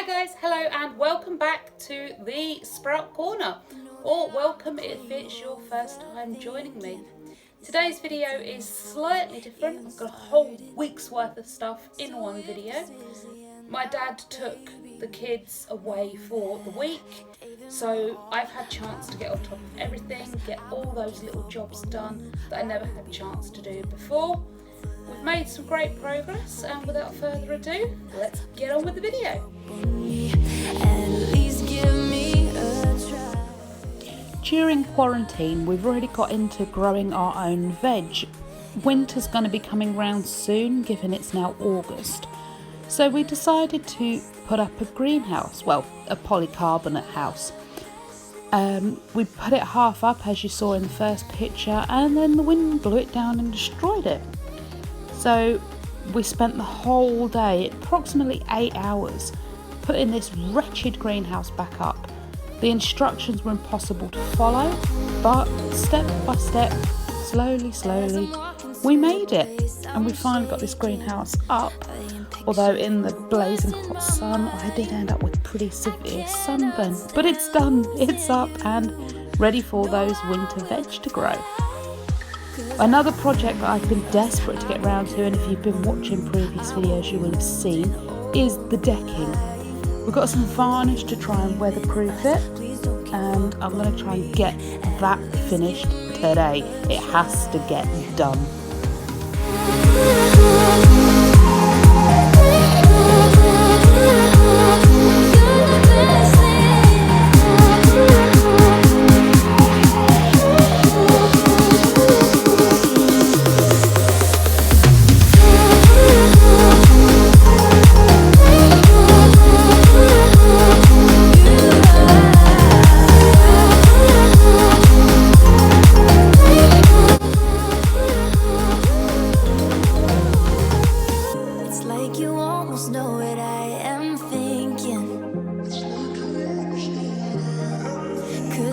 guys, hello and welcome back to the Sprout Corner, or welcome if it's your first time joining me. Today's video is slightly different. I've got a whole week's worth of stuff in one video. My dad took the kids away for the week, so I've had a chance to get on top of everything, get all those little jobs done that I never had a chance to do before. We've made some great progress, and without further ado, let's get on with the video. During quarantine, we've already got into growing our own veg. Winter's going to be coming round soon, given it's now August. So we decided to put up a greenhouse, well, a polycarbonate house. We put it half up, as you saw in the first picture, and then the wind blew it down and destroyed it. So we spent the whole day, approximately 8 hours, putting this wretched greenhouse back up. The instructions were impossible to follow, but step by step, slowly, we made it. And we finally got this greenhouse up, although in the blazing hot sun, I did end up with pretty severe sunburn. But it's done, it's up and ready for those winter veg to grow. Another project that I've been desperate to get around to, and if you've been watching previous videos you will have seen, is the decking. We've got some varnish to try and weatherproof it, and I'm going to try and get that finished today. It has to get done.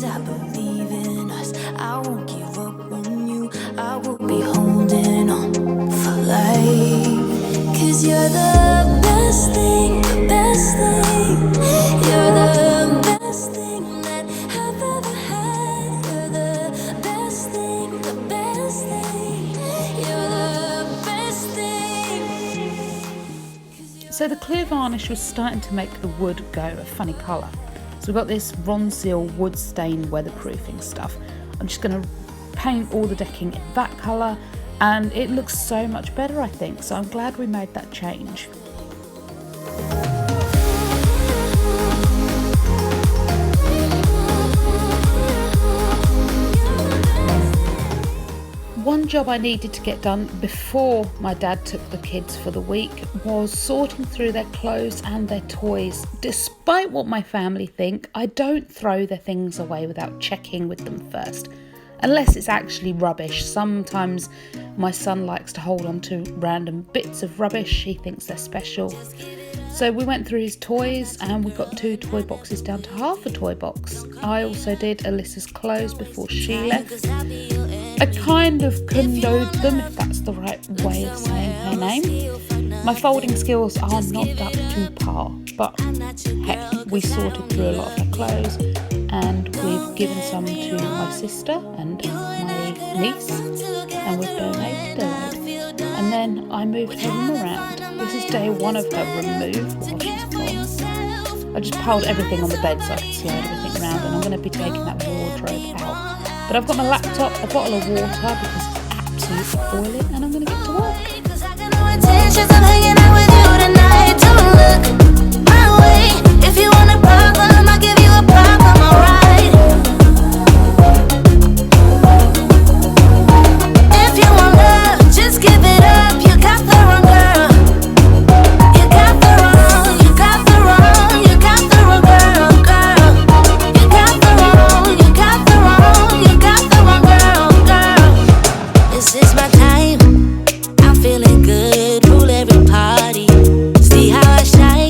I believe in us. I won't give up on you. I will be holding on for life. 'Cause you're the best thing, the best thing. You're the best thing that I've ever had. You're the best thing, the best thing. You're the best thing. So the clear varnish was starting to make the wood go a funny colour. So we've got this Ronseal wood stain weatherproofing stuff. I'm just going to paint all the decking in that colour, and it looks so much better, I think. So I'm glad we made that change. One job I needed to get done before my dad took the kids for the week was sorting through their clothes and their toys. Despite what my family think, I don't throw their things away without checking with them first, unless it's actually rubbish. Sometimes my son likes to hold on to random bits of rubbish. He thinks they're special. So we went through his toys and we got 2 toy boxes down to half a toy box. I also did Alyssa's clothes before she left. I kind of condoed them, if that's the right way of saying her name. My folding skills are not up to par, but heck, we sorted through a lot of her clothes, and we've given some to my sister and my niece, and we've donated a load. And then I moved her room around. This is day 1 of her remove while she's gone. I just piled everything on the bed so I could slide everything around, and I'm going to be taking that wardrobe out. But I've got my laptop, a bottle of water because it's absolutely boiling, and I'm going to get to work. If you want a problem, I'll give you a problem, alright. If you want love, just give it up. You got the wrong girl. You got the wrong, you got the wrong, you got the wrong girl, girl. You got the wrong, you got the wrong, you got the wrong girl, girl. This is my time. I'm feeling good, rule every party. See how I shine.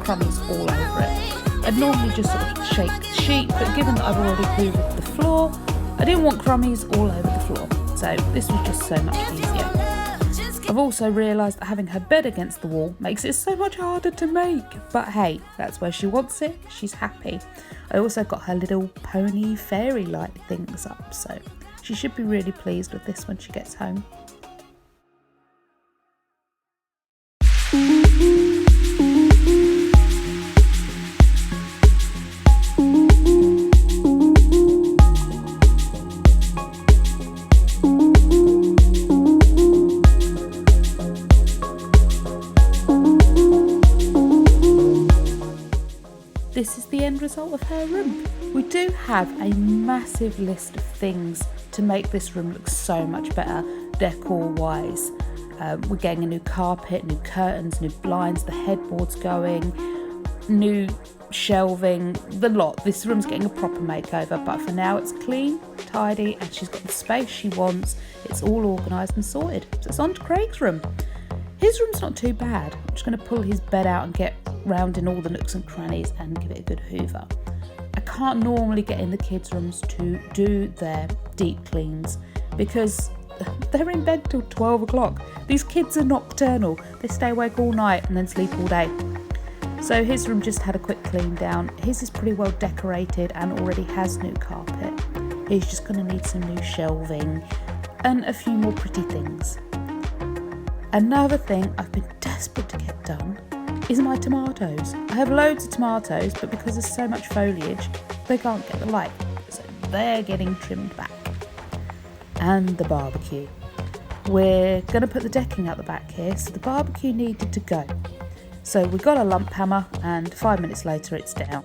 crummies all over it. I'd normally just sort of shake the sheet, but given that I've already hoovered the floor, I didn't want crummies all over the floor, so this was just so much easier. I've also realised that having her bed against the wall makes it so much harder to make, but hey, that's where she wants it, she's happy. I also got her little pony fairy light things up, so she should be really pleased with this when she gets home. This is the end result of her room. We do have a massive list of things to make this room look so much better decor wise. We're getting a new carpet, new curtains, new blinds, the headboard's going, new shelving, the lot. This room's getting a proper makeover, but for now it's clean, tidy, and she's got the space she wants. It's all organised and sorted. So it's on to Craig's room. His room's not too bad. I'm just going to pull his bed out and get round in all the nooks and crannies and give it a good hoover. I can't normally get in the kids' rooms to do their deep cleans because they're in bed till 12 o'clock. These kids are nocturnal. They stay awake all night and then sleep all day. So his room just had a quick clean down. His is pretty well decorated and already has new carpet. He's just going to need some new shelving and a few more pretty things. Another thing I've been desperate to get done is my tomatoes. I have loads of tomatoes, but because there's so much foliage, they can't get the light. So they're getting trimmed back. And the barbecue. We're going to put the decking out the back here, so the barbecue needed to go. So we got a lump hammer and 5 minutes later it's down.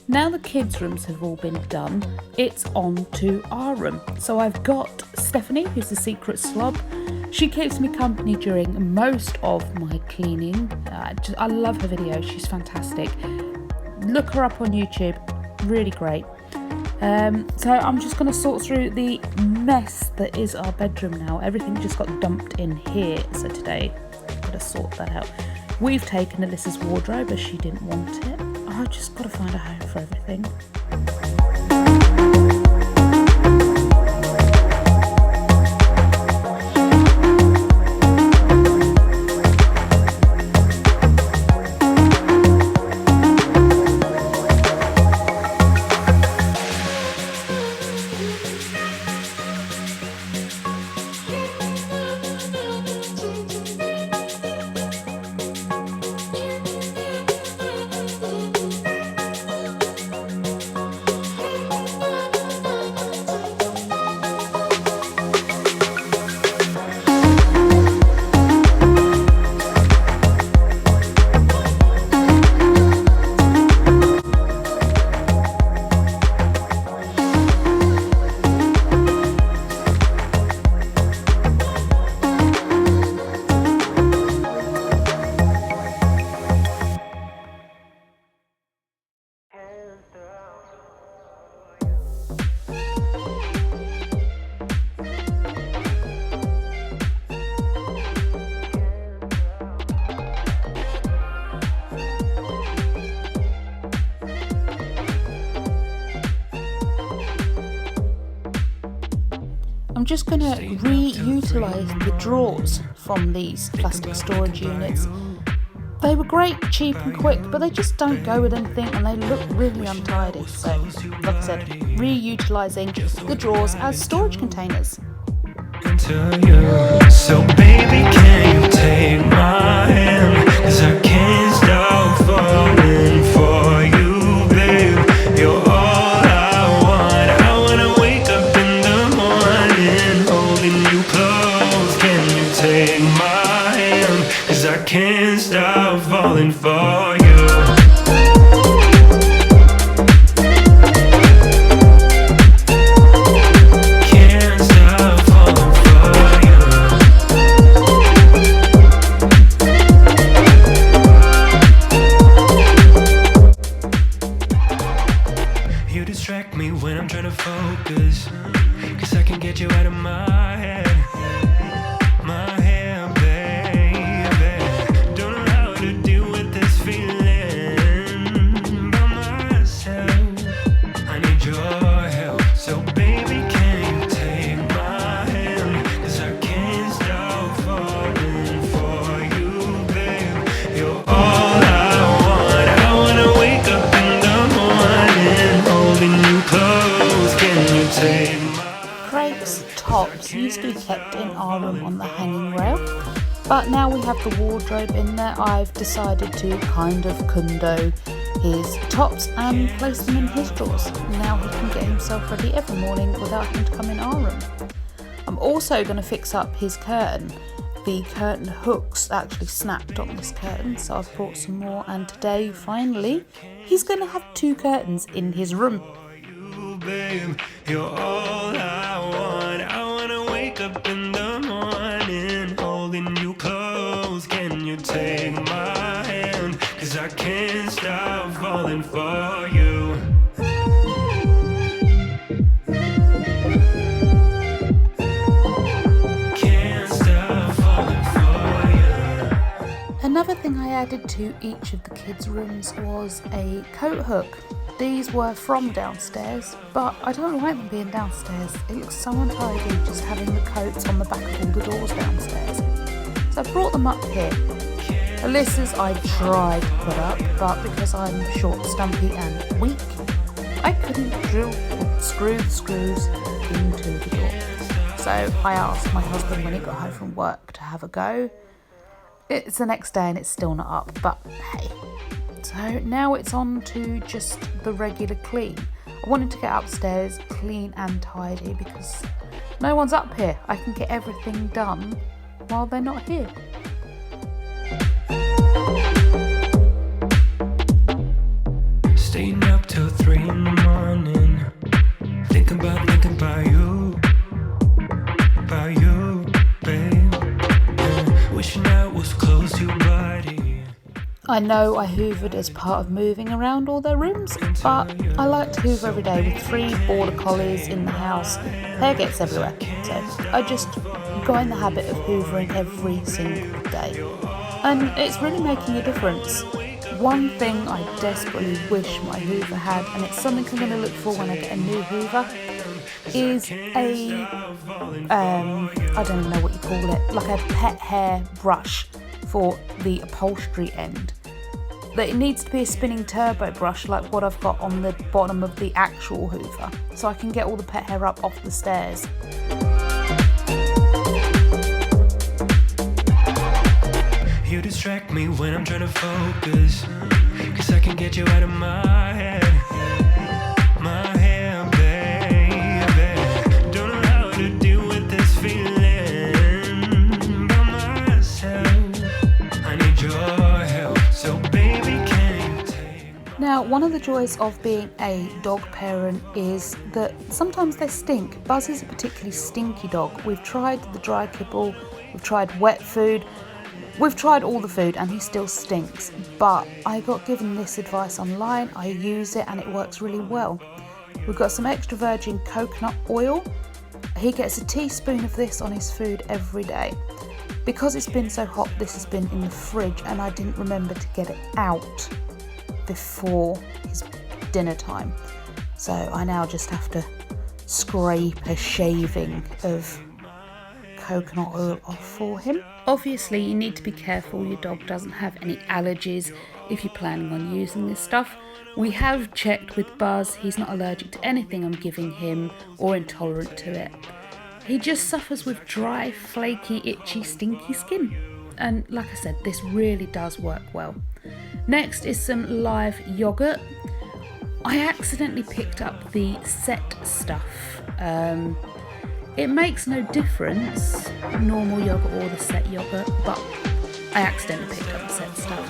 Now the kids' rooms have all been done, it's on to our room. So I've got Stephanie, who's the secret slob. She keeps me company during most of my cleaning. I love her videos, she's fantastic. Look her up on YouTube, really great. So I'm just going to sort through the mess that is our bedroom now. Everything just got dumped in here, so today I've got to sort that out. We've taken Alyssa's wardrobe as she didn't want it. I've just got to find a home for everything. I'm just going to re-utilise the drawers from these plastic storage units. They were great, cheap and quick, but they just don't go with anything and they look really untidy. So, like I said, re-utilising the drawers as storage containers. So baby, can you take my hand? 'Cause I can't stop falling for you, babe. You're all I want. I wanna wake up in the morning holding you close. Can you take my hand? 'Cause I can't stop falling for you. When I'm trying to focus, 'cause I can get you out of my head, baby. Don't know how to deal with this feeling. used to be kept in our room on the hanging rail, but now we have the wardrobe in there. I've decided to kind of kundo his tops and place them in his drawers. Now he can get himself ready every morning without having to come in our room. I'm also going to fix up his curtain. The curtain hooks actually snapped on this curtain, so I've brought some more, and today finally he's going to have 2 curtains in his room. You, babe, you're all I want. I wanna wake up in the morning holding you close. Can you take my hand? 'Cause I can't stop falling for you. Can't stop falling for you. Another thing I added to each of the kids' rooms was a coat hook. These were from downstairs, but I don't like them being downstairs. It looks so untidy just having the coats on the back of all the doors downstairs. So I brought them up here. Alyssa's I tried to put up, but because I'm short, stumpy and weak, I couldn't screw the screws into the door. So I asked my husband when he got home from work to have a go. It's the next day and it's still not up, but hey. So now it's on to just the regular clean. I wanted to get upstairs clean and tidy because no one's up here. I can get everything done while they're not here. Staying up till 3 in the morning, thinking about you, babe. Wishing I was close to your body. I know I hoovered as part of moving around all their rooms, but I like to hoover every day. With 3 border collies in the house, hair gets everywhere. So I just go in the habit of hoovering every single day. And it's really making a difference. One thing I desperately wish my hoover had, and it's something I'm going to look for when I get a new hoover, is a, I don't even know what you call it, like a pet hair brush for the upholstery end. But it needs to be a spinning turbo brush like what I've got on the bottom of the actual hoover, so I can get all the pet hair up off the stairs. You distract me when I'm trying to focus, 'cause I can get you out of my head, baby. Don't know how to deal with this feeling by myself. I need your help, so baby, can you take... Now, one of the joys of being a dog parent is that sometimes they stink. Buzz is a particularly stinky dog. We've tried the dry kibble, we've tried wet food, we've tried all the food and he still stinks. But I got given this advice online, I use it and it works really well. We've got some extra virgin coconut oil. He gets a teaspoon of this on his food every day. Because it's been so hot, this has been in the fridge and I didn't remember to get it out before his dinner time. So I now just have to scrape a shaving of coconut oil off for him. Obviously, you need to be careful your dog doesn't have any allergies if you're planning on using this stuff. We have checked with Buzz, he's not allergic to anything I'm giving him or intolerant to it. He just suffers with dry, flaky, itchy, stinky skin. And like I said, this really does work well. Next is some live yogurt. I accidentally picked up the set stuff. It makes no difference, normal yogurt or the set yogurt, but I accidentally picked up the set stuff.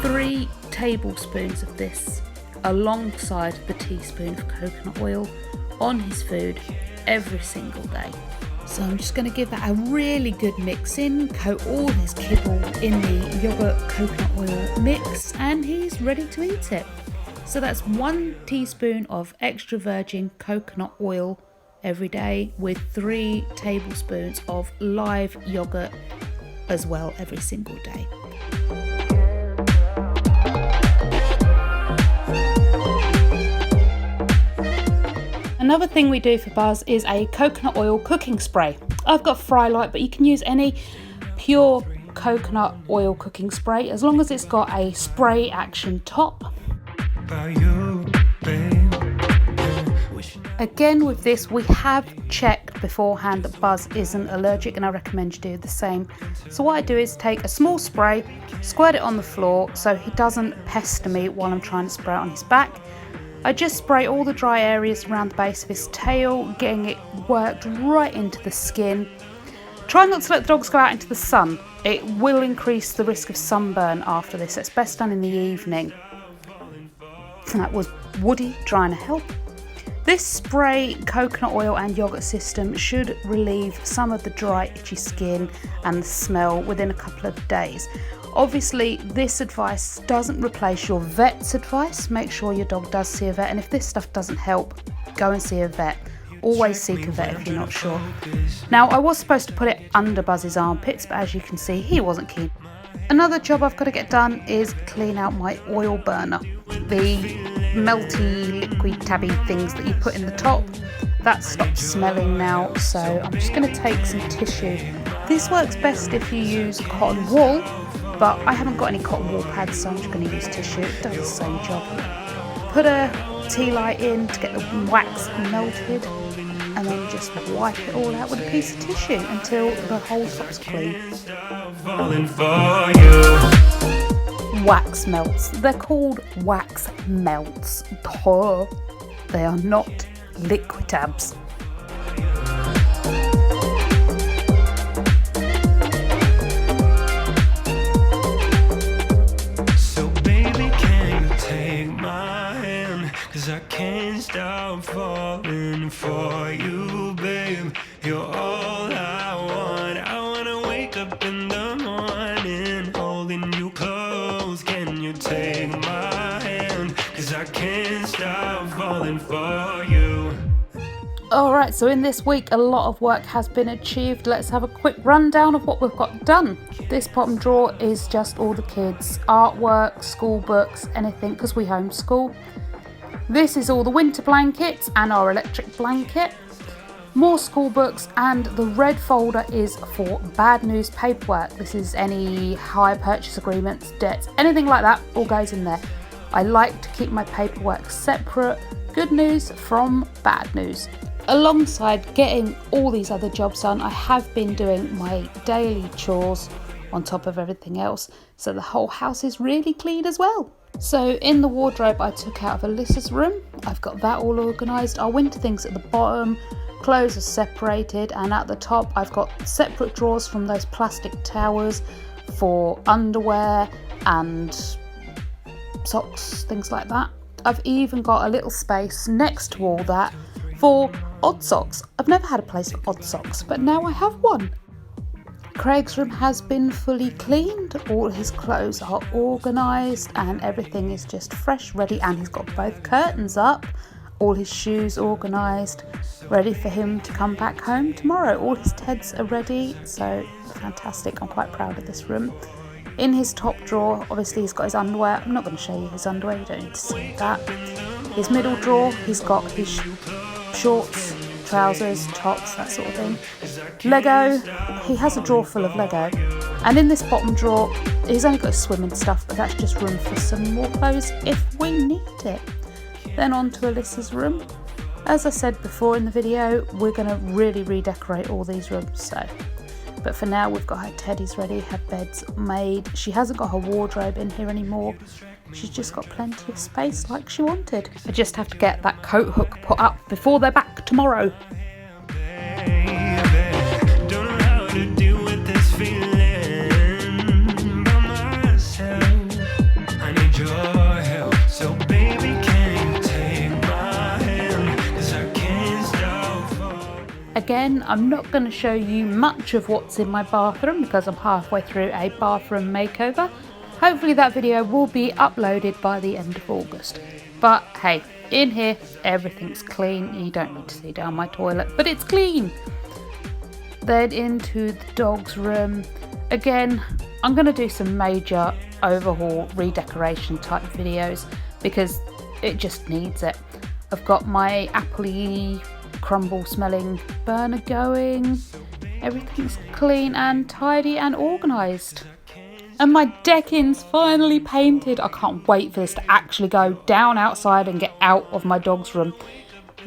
3 tablespoons of this alongside the teaspoon of coconut oil on his food every single day. So I'm just going to give that a really good mix in, coat all his kibble in the yogurt coconut oil mix, and he's ready to eat it. So that's 1 teaspoon of extra virgin coconut oil every day with 3 tablespoons of live yogurt as well every single day. Another thing we do for Buzz is a coconut oil cooking spray. I've got Frylight, but you can use any pure coconut oil cooking spray as long as it's got a spray action top. About you, babe. Wishing Again with this, we have checked beforehand that Buzz isn't allergic, and I recommend you do the same. So what I do is take a small spray, squirt it on the floor so he doesn't pester me while I'm trying to spray it on his back. I just spray all the dry areas around the base of his tail, getting it worked right into the skin. Try not to let the dogs go out into the sun. It will increase the risk of sunburn after this. It's best done in the evening. That was Woody trying to help. This spray, coconut oil and yogurt system should relieve some of the dry, itchy skin and the smell within a couple of days. Obviously, this advice doesn't replace your vet's advice. Make sure your dog does see a vet, and if this stuff doesn't help, go and see a vet. Always seek a vet if you're not sure. Now, I was supposed to put it under Buzz's armpits, but as you can see, he wasn't keen. Another job I've got to get done is clean out my oil burner. The melty liquid tabby things that you put in the top, that stopped smelling now, so I'm just going to take some tissue. This works best if you use cotton wool, but I haven't got any cotton wool pads, so I'm just going to use tissue. It does the same job. Put a tea light in to get the wax melted, and then just wipe it all out with a piece of tissue until the whole top's clean. Wax melts. They're called wax melts. Duh. They are not liquid tabs. So baby, can you take my hand? 'Cause I can't stop falling for you, babe. You're all I want. I wanna wake up in the morning holding you close. Can you take my hand? 'Cause I can't stop falling for you. Alright, so in this week a lot of work has been achieved. Let's have a quick rundown of what we've got done. This bottom drawer is just all the kids' artwork, school books, anything, because we homeschool. This is all the winter blankets and our electric blanket. More school books, and the red folder is for bad news paperwork. This is any hire purchase agreements, debts, anything like that, all goes in there. I like to keep my paperwork separate. Good news from bad news. Alongside getting all these other jobs done, I have been doing my daily chores on top of everything else, so the whole house is really clean as well. So in the wardrobe I took out of Alyssa's room, I've got that all organised. Our winter things at the bottom, clothes are separated, and at the top I've got separate drawers from those plastic towers for underwear and socks, things like that. I've even got a little space next to all that for odd socks. I've never had a place for odd socks, but now I have one. Craig's room has been fully cleaned, all his clothes are organised and everything is just fresh, ready, and he's got both curtains up, all his shoes organised, ready for him to come back home tomorrow. All his Teds are ready, so fantastic. I'm quite proud of this room. In his top drawer, obviously he's got his underwear. I'm not going to show you his underwear, you don't need to see that. His middle drawer, he's got his shorts, trousers, tops, that sort of thing. Lego, he has a drawer full of Lego. And in this bottom drawer, he's only got his swimming stuff, but that's just room for some more clothes if we need it. Then on to Alyssa's room. As I said before in the video, we're going to really redecorate all these rooms, but for now we've got her teddies ready, her bed's made. She hasn't got her wardrobe in here anymore. She's just got plenty of space like she wanted. I just have to get that coat hook put up before they're back tomorrow. Again, I'm not going to show you much of what's in my bathroom because I'm halfway through a bathroom makeover. Hopefully that video will be uploaded by the end of August. But hey, in here everything's clean. You don't need to see down my toilet, but it's clean. Then into the dog's room. Again, I'm going to do some major overhaul, redecoration type videos because it just needs it. I've got my appley crumble smelling burner going. Everything's clean and tidy and organised. And my decking's finally painted. I can't wait for this to actually go down outside and get out of my dog's room.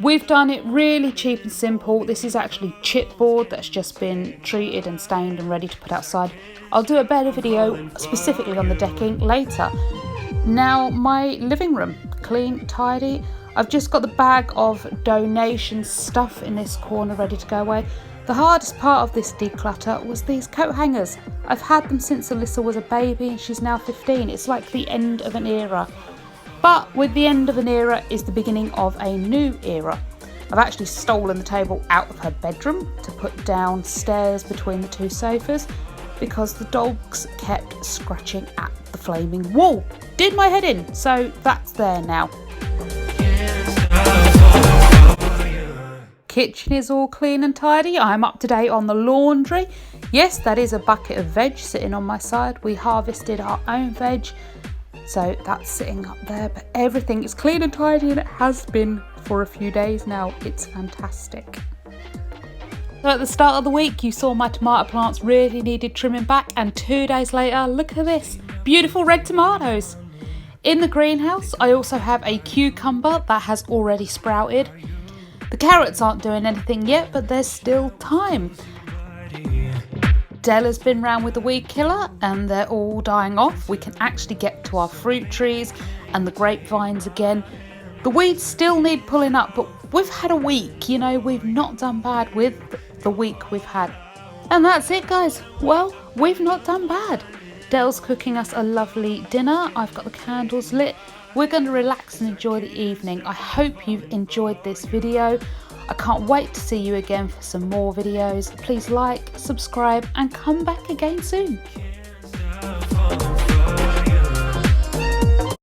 We've done it really cheap and simple. This is actually chipboard that's just been treated and stained and ready to put outside. I'll do a better video specifically on the decking later. Now my living room, clean, tidy. I've just got the bag of donation stuff in this corner ready to go away. The hardest part of this declutter was these coat hangers. I've had them since Alyssa was a baby and she's now 15. It's like the end of an era. But with the end of an era is the beginning of a new era. I've actually stolen the table out of her bedroom to put downstairs between the two sofas because the dogs kept scratching at the flaming wall. Did my head in, so that's there now. Kitchen is all clean and tidy. I'm up to date on the laundry. Yes, that is a bucket of veg sitting on my side. We harvested our own veg, so that's sitting up there. But everything is clean and tidy, and it has been for a few days now. It's fantastic. So at the start of the week, you saw my tomato plants really needed trimming back, and 2 days later, look at this, beautiful red tomatoes. In the greenhouse, I also have a cucumber that has already sprouted. The carrots aren't doing anything yet, but there's still time. Della's been round with the weed killer and they're all dying off. We can actually get to our fruit trees and the grapevines again. The weeds still need pulling up, but we've had a week, you know, we've not done bad with the week we've had. And that's it, guys. Well, we've not done bad. Dell's cooking us a lovely dinner. I've got the candles lit. We're going to relax and enjoy the evening. I hope you've enjoyed this video. I can't wait to see you again for some more videos. Please like, subscribe, and come back again soon.